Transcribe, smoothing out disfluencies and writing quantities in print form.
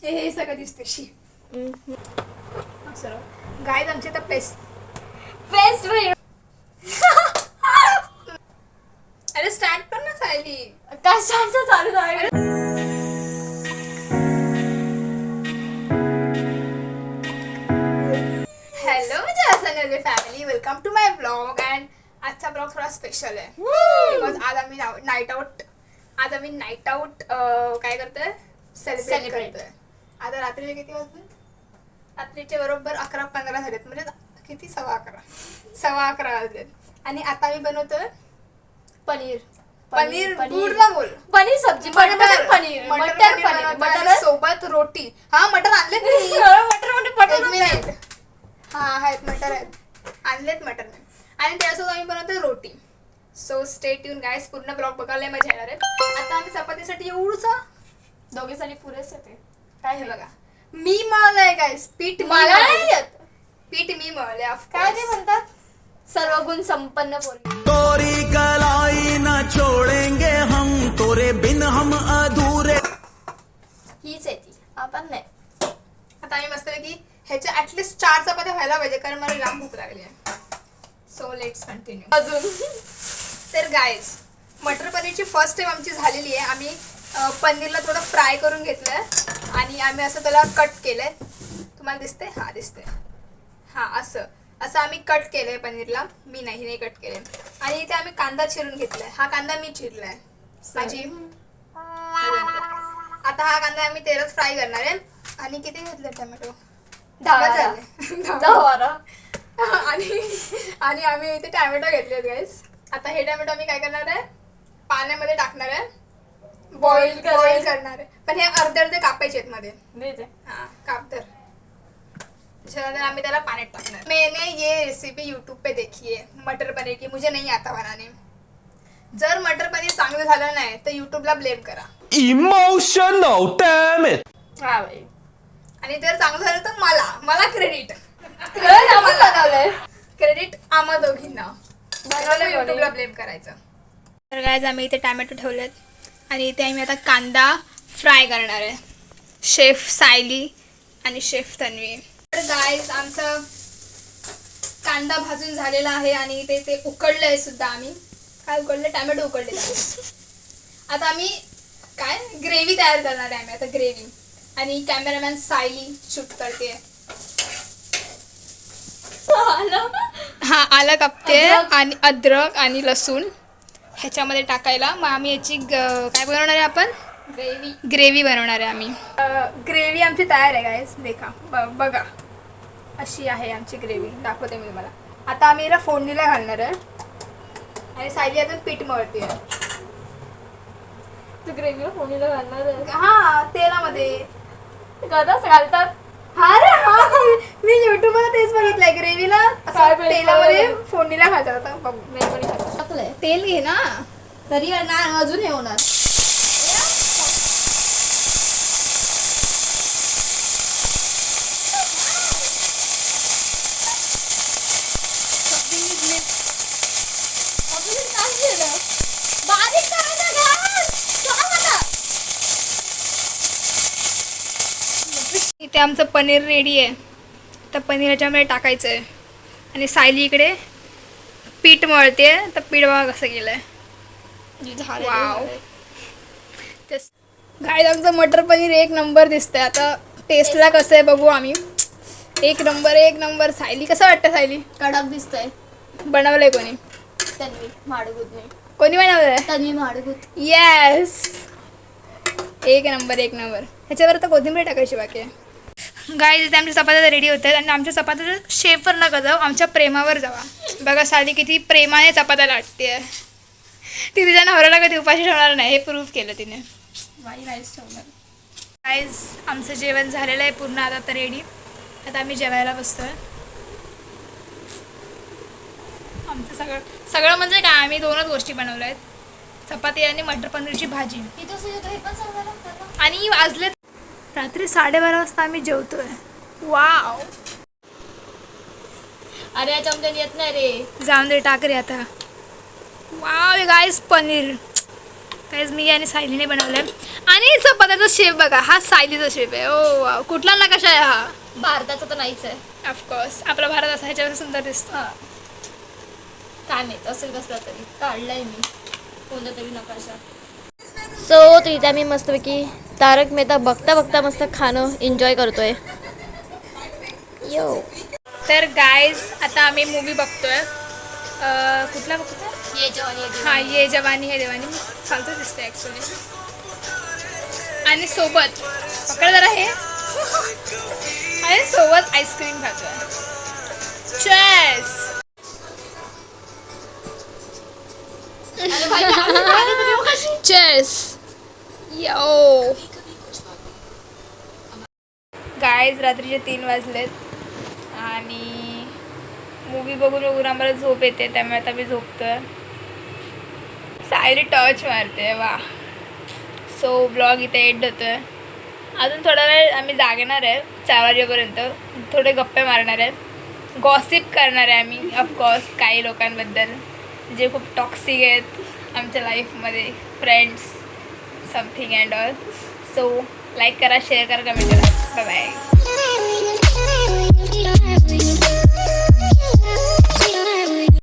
हे सगळं दिसते शी. गाईज आमची तर पेस्ट अरे स्टार्ट पण ना चालली काय शांत चालू आहे. हॅलो माझ्या family, welcome to my blog. And आजचा ब्लॉग थोडा स्पेशल आहे बिकॉज आज आम्ही नाईट आउट काय करतोय, सेलिब्रेट करतोय. आता रात्रीचे किती वाजले? रात्रीचे बरोबर 11:15 झालेत, म्हणजे किती 11:15 वाजलेत. आणि आता आम्ही बनवतोय पनीर गुडला बोल पनीर सब्जी मटर पनीर मटर सोबत रोटी. हा मटर आणलेत मी. मटर मिनिट. हा आहेत मटर आहेत, आणलेत मटर मी. आणि त्यासोबत आम्ही बनवतोय रोटी. सो स्टे ट्यून गाईस, पूर्ण ब्लॉग बघायला मजा येणार आहे. आता आम्ही चपातीसाठी एवढूसा दोघीसाठी पुरेसे ते. काय हे बघा, मी मळलंय गाईस पीठ. मला नाही येत. पीठ मी मळलंय. काय ते म्हणतात, सर्व गुण संपन्न पोरगी. तोरी कलाई न छोड़ेंगे हम, तोरे बिन हम अधूरे. हीच आहे ती, आपण नाही. आता आम्ही मस्त की ह्याच्या ऍटलीस्ट 4 चपात्या व्हायला पाहिजे, कारण मला जाम भूक लागली आहे. So let's continue. अजून तर गाईज, मटर पनीरची फर्स्ट टाइम आमची झालेली आहे. आम्ही पनीरला थोडं फ्राय करून घेतलंय आणि आम्ही असं त्याला कट केलंय. तुम्हाला दिसते? हा दिसते. हा असं आम्ही कट केलंय पनीरला. मी नाही कट केलंय. आणि इथे आम्ही कांदा चिरून घेतलाय. हा कांदा मी चिरलाय माझी. आता हा कांदा आम्ही तेलात फ्राय करणार आहे. आणि किती घेतले टोमॅटो? 10 आणि आम्ही इथे टोमॅटो घेतले गाईस. आता हे टोमॅटो आम्ही काय करणार आहे, पाण्यामध्ये टाकणार आहे, बॉईल करणार आहे. पण हे अर्धे कापायचे आहेत मध्ये. हा काप तर. त्याच्यानंतर आम्ही त्याला पाण्यात टाकणार. मैंने ये रेसिपी यूट्यूब पे देखी है मटर पनीर की, मुझे नहीं आता बनाने. जर मटर पनीर चांगलं झालं नाही तर यूट्यूबला ब्लेम करा. Emotional dam it. हा बाई. आणि जर चांगलं झालं तर मला क्रेडिट. क्रेडिट आम्हा दोघींना. यूट्यूबला ब्लेम करायचं. तर गाईज, आम्ही इथे टॅमॅटो ठेवलेत आणि इथे आम्ही आता कांदा फ्राय करणार आहे. शेफ सायली आणि शेफ तन्वी. तर गाईज, आमचा कांदा भाजून झालेला आहे आणि इथे ते उकडलं आहे सुद्धा. आम्ही काय उकडलं? टॅमॅटो उकडलेला आहे. आता आम्ही काय ग्रेव्ही तयार करणार आहे. आम्ही आता ग्रेव्ही. आणि कॅमेरामॅन सायली शूट करते. हा आलं कापते आणि अद्रक आणि लसूण ह्याच्यामध्ये टाकायला. मग आम्ही याची काय बनवणार आहे, आपण ग्रेव्ही बनवणार आहे. आम्ही ग्रेव्ही आमची तयार आहे गाईस. देखा बघा, अशी आहे आमची ग्रेव्ही. दाखवते मी तुम्हाला. आता आम्ही याला फोडणीला घालणार आहे आणि सायली अजून पीठ मळते. तू ग्रेव्हीला फोडणीला घालणार आहे? हा तेलामध्ये कदाच घालतात. हा रे हा, मी युट्यूबला तेच बघितलंय. ग्रेव्हीला असं तेलामध्ये फोडणीला घालतात. आता बघू, तेल घे ना. तरी ना अजून हे होणार. इथे आमचं पनीर रेडी आहे. तर पनीर ह्याच्यामध्ये टाकायचं आहे. आणि सायली इकडे पीठ मळते. तर पीठ बघा कसं केलं आहे. वाव. गाईज, आमचं मटर पनीर एक नंबर दिसतंय. आता टेस्टला कसं आहे बघू आम्ही. एक नंबर. सायली कसं वाटतं? सायली कडक दिसतंय. बनवलंय कोणी? तन्वी माडगुत नाही. कोणी बनवलंय? तन्वी माडगुत. येस. एक नंबर. ह्याच्यावर तर कोथिंबीर टाकायची बाकी आहे. गाईज, इथे आमच्या चपात्या रेडी होत आहेत. आणि आमच्या चपात्या शेफवर नका जाऊ, आमच्या प्रेमावर जावा. बघा सायली किती प्रेमाने चपात्या लाटते. ती तिच्या नवऱ्याला कधी उपाशी ठेवणार नाही, हे प्रूव्ह केलं तिने. गाईज, आमचं जेवण झालेलं आहे पूर्ण. आता तर रेडी. आता आम्ही जेवायला बसतोय. आमचं सगळं म्हणजे काय, आम्ही 2च गोष्टी बनवल्या आहेत, चपाती आणि मटर पनीरची भाजी. आणि वाजले रात्री 12:30 वाजता आम्ही जेवतोय. वाव. अरे या चमच्याने येत नाही रे. जाऊन दे, टाक रे आता. वाव गाईस, पनीर काहीच मी आणि सायलीने बनवलं आहे. आणि चपात्याचा शेप बघा, हा सायलीचा शेप आहे. ओ वा, कुठला नकाशा आहे हा? भारताचं तर नाहीच आहे. ऑफकोर्स आपला भारत असा ह्याच्यावर सुंदर दिसतो. हा, काय माहित असेल कसला तरी, काढलाय मी कोणता तरी नकाशा. सो तर इथे आम्ही मस्तपैकी तारक मेहता बघता बघता मस्त खाणं एन्जॉय करतोय. यो तर गाईज आता आम्ही मूवी बघतोय. कुठला बघतोय? ये जवानी हा, ये जवानी है देवानी. चालतं दिसतंय ॲक्च्युली. आणि सोबत पकड जरा हे, आणि सोबत आईस्क्रीम खातोय. चेस. चेस. यो गाईज रात्रीचे 3 वाजलेत आणि मूवी बघून बघून आम्हाला झोप येते, त्यामुळे आता मी झोपतोय. सायली टॉर्च मारते वा. सो ब्लॉग इथे एंड होतोय. अजून थोडा वेळ आम्ही जागणार आहे 4 वाजेपर्यंत. थोडे गप्पे मारणार आहे, गॉसिप करणार आहे आम्ही ऑफकोर्स काही लोकांबद्दल जे खूप टॉक्सिक आहेत आमच्या लाईफमध्ये, friends something and all. So like करा, शेअर करा, कमेंट करा. Bye bye.